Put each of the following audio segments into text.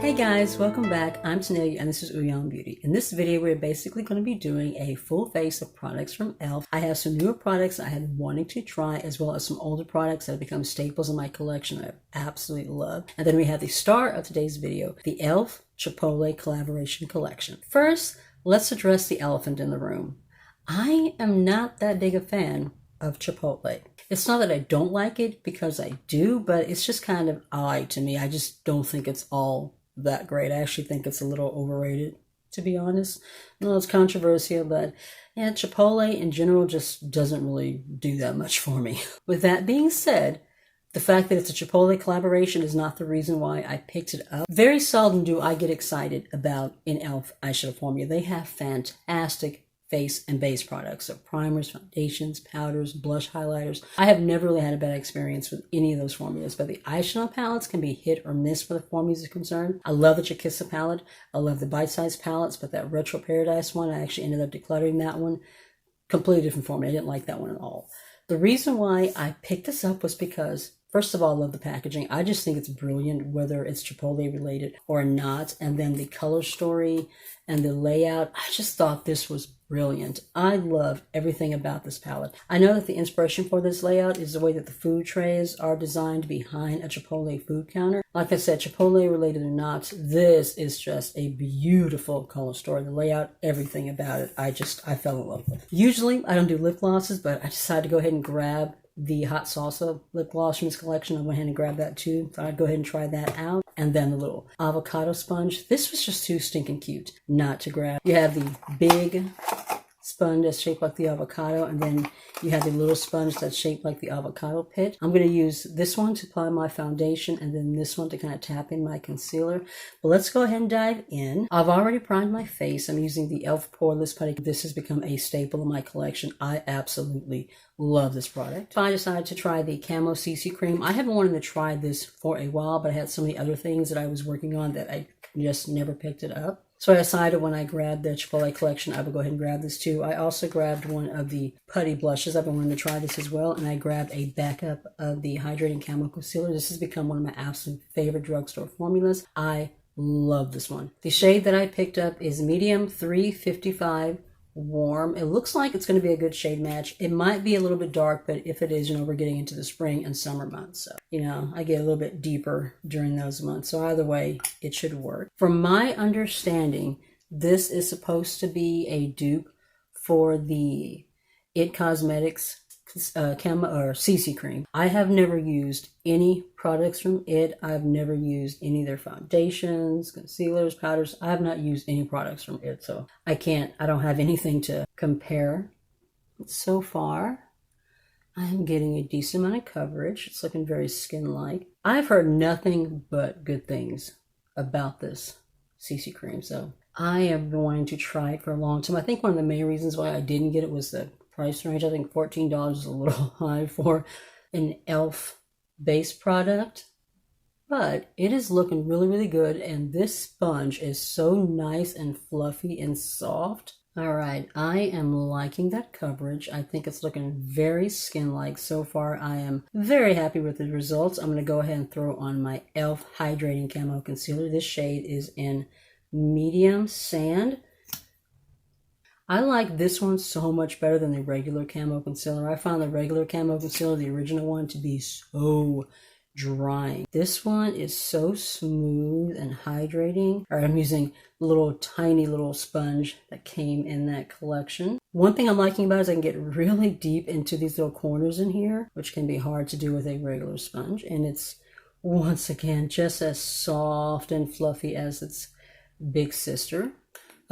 Hey guys, welcome back. I'm Tanealyakimbeauty and this is Beauty. In this video, we're basically going to be doing a full face of products from e.l.f. I have some newer products I have been wanting to try, as well as some older products that have become staples in my collection that I absolutely love. And then we have the star of today's video, the e.l.f. Chipotle collaboration collection. First, let's address the elephant in the room. I am not that big a fan of Chipotle. It's not that I don't like it, because I do, but it's just kind of odd to me. I just don't think it's all that great. I actually think it's a little overrated, to be honest. I know it's controversial, but yeah, Chipotle in general just doesn't really do that much for me. With that being said, the fact that it's a Chipotle collaboration is not the reason why I picked it up. Very seldom do I get excited about an e.l.f. eyeshadow formula. They have fantastic face and base products, so primers, foundations, powders, blush, highlighters. I have never really had a bad experience with any of those formulas, but the eyeshadow palettes can be hit or miss where the formulas are concerned. I love the Chikissa palette. I love the bite-sized palettes, but that Retro Paradise one, I actually ended up decluttering that one. Completely different formula. I didn't like that one at all. The reason why I picked this up was because, first of all, I love the packaging. I just think it's brilliant, whether it's Chipotle related or not. And then the color story and the layout, I just thought this was brilliant. I love everything about this palette. I know that the inspiration for this layout is the way that the food trays are designed behind a Chipotle food counter. Like I said, Chipotle related or not, this is just a beautiful color story. The layout, everything about it, I fell in love with. Usually, I don't do lip glosses, but I decided to go ahead and grab the Hot Salsa lip gloss from this collection. I went ahead and grabbed that too. Thought I'd go ahead and try that out. And then the little avocado sponge. This was just too stinking cute not to grab. You have the big sponge that's shaped like the avocado, and then you have the little sponge that's shaped like the avocado pit. I'm going to use this one to apply my foundation, and then this one to kind of tap in my concealer. But let's go ahead and dive in. I've already primed my face. I'm using the e.l.f. Poreless Putty. This has become a staple in my collection. I absolutely love this product. I decided to try the Camo CC Cream. I haven't wanted to try this for a while, but I had so many other things that I was working on that I just never picked it up. So I decided when I grabbed the Chipotle collection, I would go ahead and grab this too. I also grabbed one of the Putty blushes. I've been wanting to try this as well. And I grabbed a backup of the Hydrating Camo Concealer. This has become one of my absolute favorite drugstore formulas. I love this one. The shade that I picked up is medium 355 warm. It looks like it's going to be a good shade match. It might be a little bit dark, but if it is, we're getting into the spring and summer months. So, I get a little bit deeper during those months. So either way, it should work. From my understanding, this is supposed to be a dupe for the IT Cosmetics Camo or CC Cream. I have never used any products from it. I've never used any of their foundations, concealers, powders. I have not used any products from it, so I don't have anything to compare. But so far, I am getting a decent amount of coverage. It's looking very skin-like. I've heard nothing but good things about this CC Cream, so I have been wanting to try it for a long time. I think one of the main reasons why I didn't get it was the price range. I think $14 is a little high for an e.l.f. base product, but it is looking really, really good. And this sponge is so nice and fluffy and soft. All right, I am liking that coverage. I think it's looking very skin-like so far. I am very happy with the results. I'm going to go ahead and throw on my e.l.f. Hydrating Camo Concealer. This shade is in medium sand. I like this one so much better than the regular Camo Concealer. I found the regular Camo Concealer, the original one, to be so drying. This one is so smooth and hydrating. All right, I'm using a little tiny little sponge that came in that collection. One thing I'm liking about it is I can get really deep into these little corners in here, which can be hard to do with a regular sponge. And it's, once again, just as soft and fluffy as its big sister.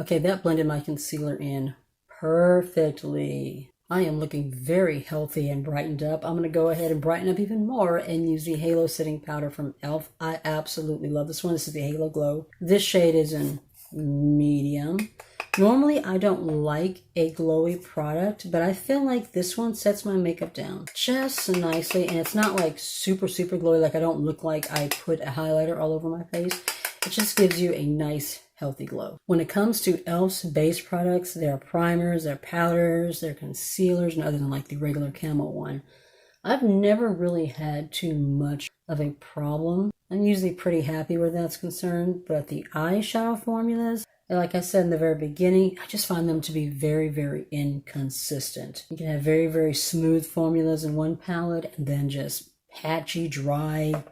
Okay, that blended my concealer in perfectly. I am looking very healthy and brightened up. I'm going to go ahead and brighten up even more and use the Halo Setting Powder from e.l.f. I absolutely love this one. This is the Halo Glow. This shade is in medium. Normally, I don't like a glowy product, but I feel like this one sets my makeup down just nicely. And it's not like super, super glowy. Like I don't look like I put a highlighter all over my face. It just gives you a nice healthy glow. When it comes to e.l.f.'s base products, their primers, their powders, their concealers, and other than like the regular Camo one, I've never really had too much of a problem I'm usually pretty happy where that's concerned, but the eyeshadow formulas, like I said in the very beginning, I just find them to be very, very inconsistent. You can have very, very smooth formulas in one palette and then just patchy, dry,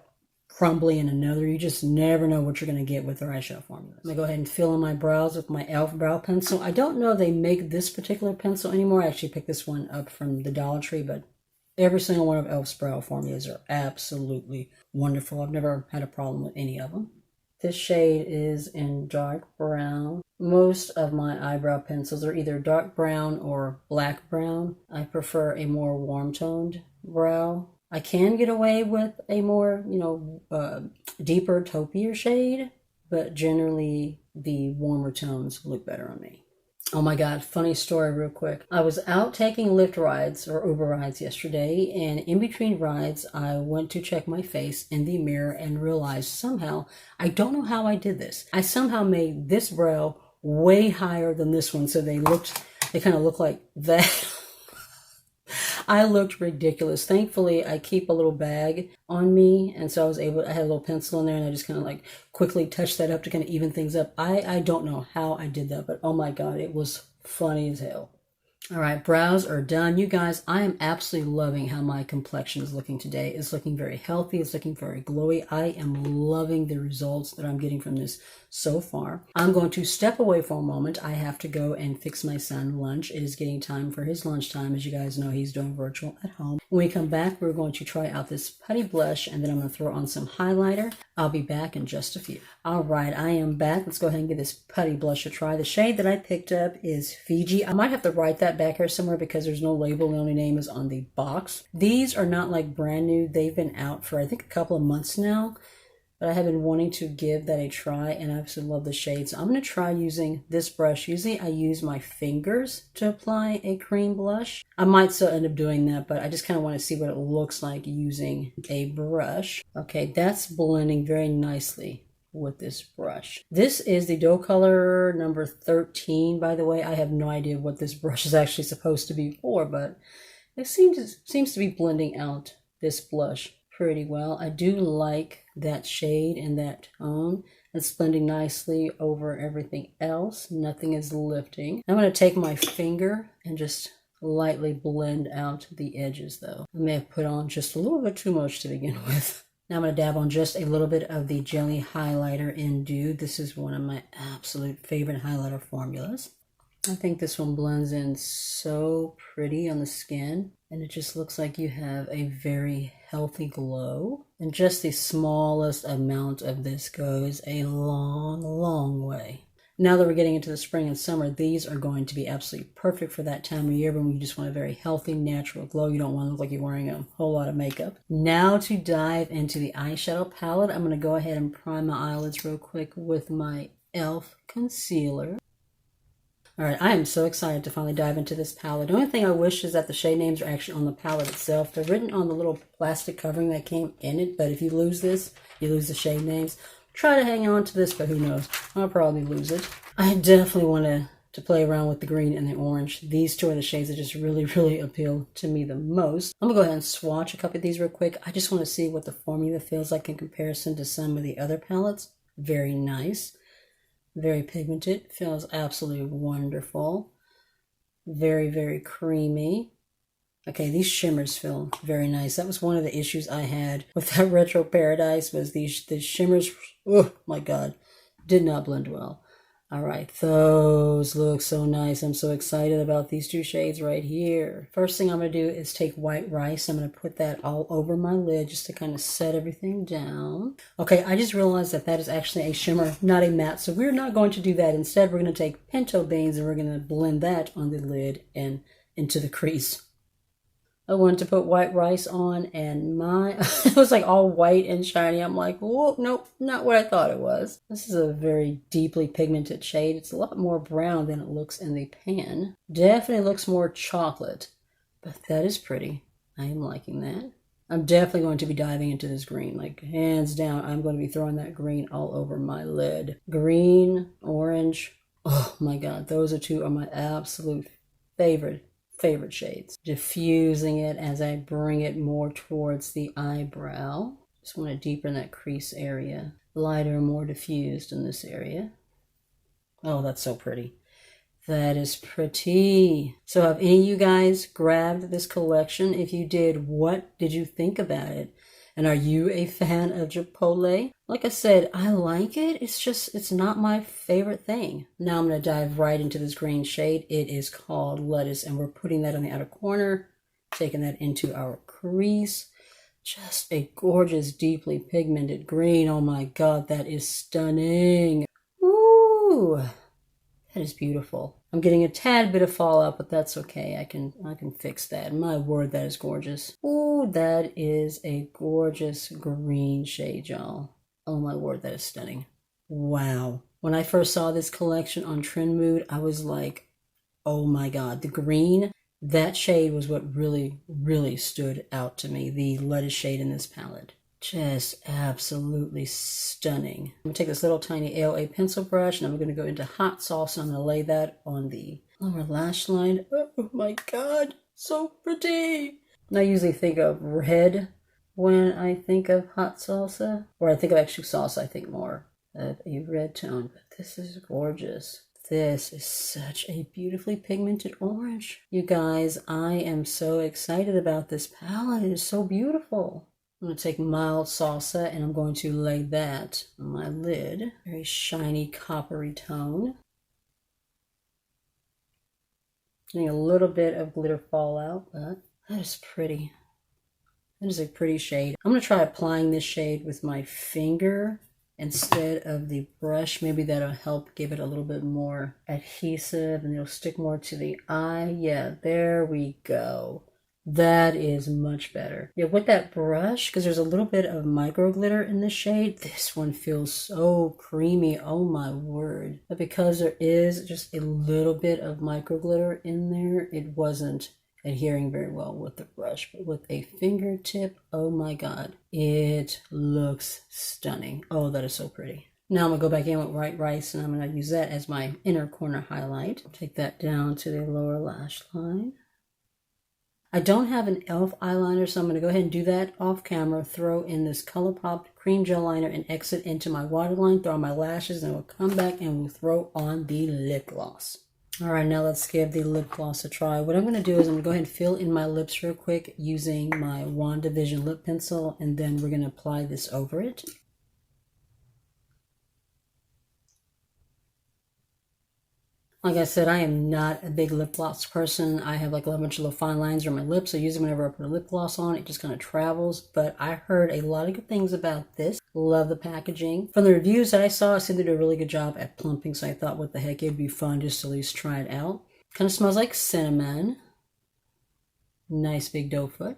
crumbly in another. You just never know what you're going to get with their eyeshadow formulas. I'm going to go ahead and fill in my brows with my e.l.f. brow pencil. I don't know if they make this particular pencil anymore. I actually picked this one up from the Dollar Tree, but every single one of e.l.f.'s brow formulas are absolutely wonderful. I've never had a problem with any of them. This shade is in dark brown. Most of my eyebrow pencils are either dark brown or black brown. I prefer a more warm-toned brow. I can get away with a more, deeper taupier shade, but generally the warmer tones look better on me. Oh my God, funny story real quick. I was out taking Lyft rides or Uber rides yesterday, and in between rides, I went to check my face in the mirror and realized somehow, I don't know how I did this. I somehow made this brow way higher than this one, so they kind of look like that. I looked ridiculous. Thankfully, I keep a little bag on me, and so I had a little pencil in there, and I just kind of like quickly touched that up to kind of even things up. I don't know how I did that, but oh my God, it was funny as hell. All right, brows are done. You guys, I am absolutely loving how my complexion is looking today. It's looking very healthy. It's looking very glowy. I am loving the results that I'm getting from this so far. I'm going to step away for a moment. I have to go and fix my son lunch. It is getting time for his lunchtime. As you guys know, he's doing virtual at home. When we come back, we're going to try out this Putty blush, and then I'm going to throw on some highlighter. I'll be back in just a few. All right, I am back. Let's go ahead and give this Putty blush a try. The shade that I picked up is Fiji. I might have to write that back here somewhere because there's no label. The only name is on the box. These are not like brand new. They've been out for I think a couple of months now, but I have been wanting to give that a try, and I absolutely love the shade. So I'm going to try using this brush. Usually I use my fingers to apply a cream blush. I might still end up doing that, but I just kind of want to see what it looks like using a brush. Okay, that's blending very nicely with this brush. This is the dough color number 13, by the way. I have no idea what this brush is actually supposed to be for, but it seems to be blending out this blush pretty well. I do like that shade and that tone. It's blending nicely over everything else. Nothing is lifting. I'm going to take my finger and just lightly blend out the edges though. I may have put on just a little bit too much to begin with. Now I'm going to dab on just a little bit of the Jelly Highlighter in Dew. This is one of my absolute favorite highlighter formulas. I think this one blends in so pretty on the skin, and it just looks like you have a very healthy glow. And just the smallest amount of this goes a long, long way. Now that we're getting into the spring and summer, these are going to be absolutely perfect for that time of year when you just want a very healthy, natural glow. You don't want to look like you're wearing a whole lot of makeup. Now to dive into the eyeshadow palette, I'm going to go ahead and prime my eyelids real quick with my e.l.f. concealer. All right, I am so excited to finally dive into this palette. The only thing I wish is that the shade names are actually on the palette itself. They're written on the little plastic covering that came in it, but if you lose this, you lose the shade names. Try to hang on to this, but who knows? I'll probably lose it. I definitely want to play around with the green and the orange. These two are the shades that just really, really appeal to me the most. I'm gonna go ahead and swatch a couple of these real quick. I just want to see what the formula feels like in comparison to some of the other palettes. Very nice. Very pigmented. Feels absolutely wonderful. Very, very creamy. Okay, these shimmers feel very nice. That was one of the issues I had with that Retro Paradise, was these shimmers, oh my God, did not blend well. All right, those look so nice. I'm so excited about these two shades right here. First thing I'm going to do is take White Rice. I'm going to put that all over my lid just to kind of set everything down. Okay, I just realized that that is actually a shimmer, not a matte. So we're not going to do that. Instead, we're going to take pinto beans and we're going to blend that on the lid and into the crease. I wanted to put White Rice on, and it was like all white and shiny. I'm like, whoa, nope, not what I thought it was. This is a very deeply pigmented shade. It's a lot more brown than it looks in the pan. Definitely looks more chocolate, but that is pretty. I am liking that. I'm definitely going to be diving into this green, like hands down. I'm going to be throwing that green all over my lid. Green, orange. Oh my God, those two are my absolute favorite shades. Diffusing it as I bring it more towards the eyebrow. Just want to deepen that crease area. Lighter, more diffused in this area. Oh, that's so pretty. That is pretty. So have any of you guys grabbed this collection? If you did, what did you think about it? And are you a fan of Chipotle? Like I said, I like it. It's just, it's not my favorite thing. Now I'm going to dive right into this green shade. It is called Lettuce, and we're putting that on the outer corner, taking that into our crease. Just a gorgeous, deeply pigmented green. Oh my God, that is stunning. Ooh, that is beautiful. I'm getting a tad bit of fallout, but that's okay. I can fix that. My word, that is gorgeous. Ooh, that is a gorgeous green shade, y'all. Oh my word, that is stunning. Wow. When I first saw this collection on Trend Mood, I was like, oh my God, the green, that shade was what really, really stood out to me. The lettuce shade in this palette. Just absolutely stunning. I'm going to take this little tiny AOA pencil brush and I'm going to go into hot sauce and I'm going to lay that on the lower lash line. Oh my God, so pretty. I usually think of red when I think of hot salsa, or I think of actually salsa, I think more of a red tone, but this is gorgeous. This is such a beautifully pigmented orange. You guys, I am so excited about this palette. It is so beautiful. I'm going to take mild salsa and I'm going to lay that on my lid. Very shiny coppery tone. Getting a little bit of glitter fallout, but that is pretty. That is a pretty shade. I'm going to try applying this shade with my finger instead of the brush. Maybe that'll help give it a little bit more adhesive and it'll stick more to the eye. Yeah, there we go. That is much better. Yeah, with that brush, because there's a little bit of micro glitter in this shade, this one feels so creamy. Oh my word. But because there is just a little bit of micro glitter in there, it wasn't adhering very well with the brush. But with a fingertip, oh my God, it looks stunning. Oh, that is so pretty. Now I'm going to go back in with white rice and I'm going to use that as my inner corner highlight. Take that down to the lower lash line. I don't have an e.l.f. eyeliner, so I'm going to go ahead and do that off camera, throw in this Colourpop cream gel liner and exit into my waterline, throw on my lashes, and we'll come back and we'll throw on the lip gloss. All right, now let's give the lip gloss a try. What I'm going to do is I'm going to go ahead and fill in my lips real quick using my Wandavision lip pencil, and then we're going to apply this over it. Like I said, I am not a big lip gloss person. I have like a bunch of little fine lines on my lips. So usually whenever I put a lip gloss on, it just kind of travels. But I heard a lot of good things about this. Love the packaging. From the reviews that I saw, I said they did a really good job at plumping. So I thought, what the heck, it'd be fun just to at least try it out. Kind of smells like cinnamon. Nice big doe foot.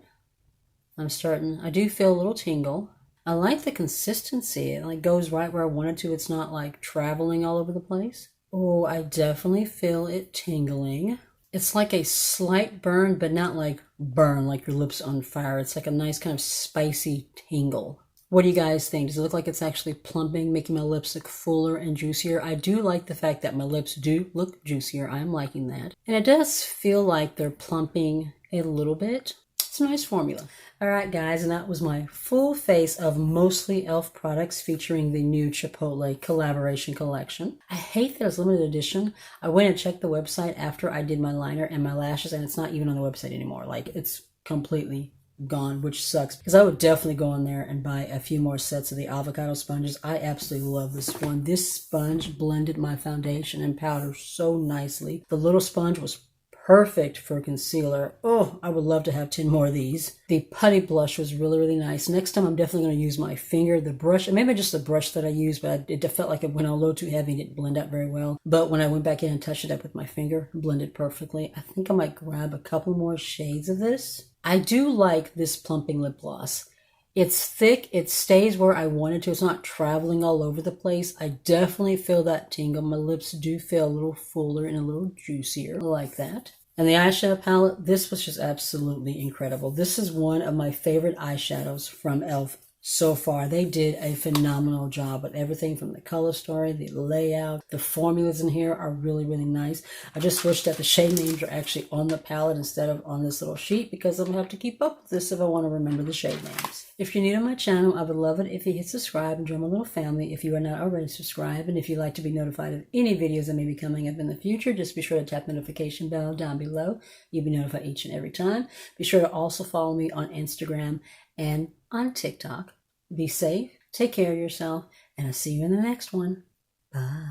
I do feel a little tingle. I like the consistency. It like goes right where I want it to. It's not like traveling all over the place. Oh, I definitely feel it tingling. It's like a slight burn, but not like burn, like your lips on fire. It's like a nice kind of spicy tingle. What do you guys think? Does it look like it's actually plumping, making my lips look fuller and juicier? I do like the fact that my lips do look juicier. I'm liking that. And it does feel like they're plumping a little bit. It's a nice formula. All right, guys, and that was my full face of mostly e.l.f. products featuring the new Chipotle collaboration collection. I hate that it's limited edition. I went and checked the website after I did my liner and my lashes, and it's not even on the website anymore. Like, it's completely gone, which sucks, because I would definitely go on there and buy a few more sets of the avocado sponges. I absolutely love this one. This sponge blended my foundation and powder so nicely. The little sponge was perfect for concealer. Oh, I would love to have 10 more of these. The Putty blush was really, really nice. Next time I'm definitely going to use my finger. The brush, and maybe just the brush that I used, but it felt like it went a little too heavy and it didn't blend out very well. But when I went back in and touched it up with my finger, it blended perfectly. I think I might grab a couple more shades of this. I do like this plumping lip gloss. It's thick, it stays where I want it to. It's not traveling all over the place. I definitely feel that tingle. My lips do feel a little fuller and a little juicier. I like that. And the eyeshadow palette, this was just absolutely incredible. This is one of my favorite eyeshadows from e.l.f. so far. They did a phenomenal job with everything from the color story, the layout, the formulas in here are really, really nice. I just wish that the shade names are actually on the palette instead of on this little sheet, because I'm going to have to keep up with this if I want to remember the shade names. If you're new to my channel, I would love it if you hit subscribe and join my little family if you are not already subscribed. And if you'd like to be notified of any videos that may be coming up in the future, just be sure to tap the notification bell down below. You'll be notified each and every time. Be sure to also follow me on Instagram and on TikTok. Be safe, take care of yourself, and I'll see you in the next one. Bye.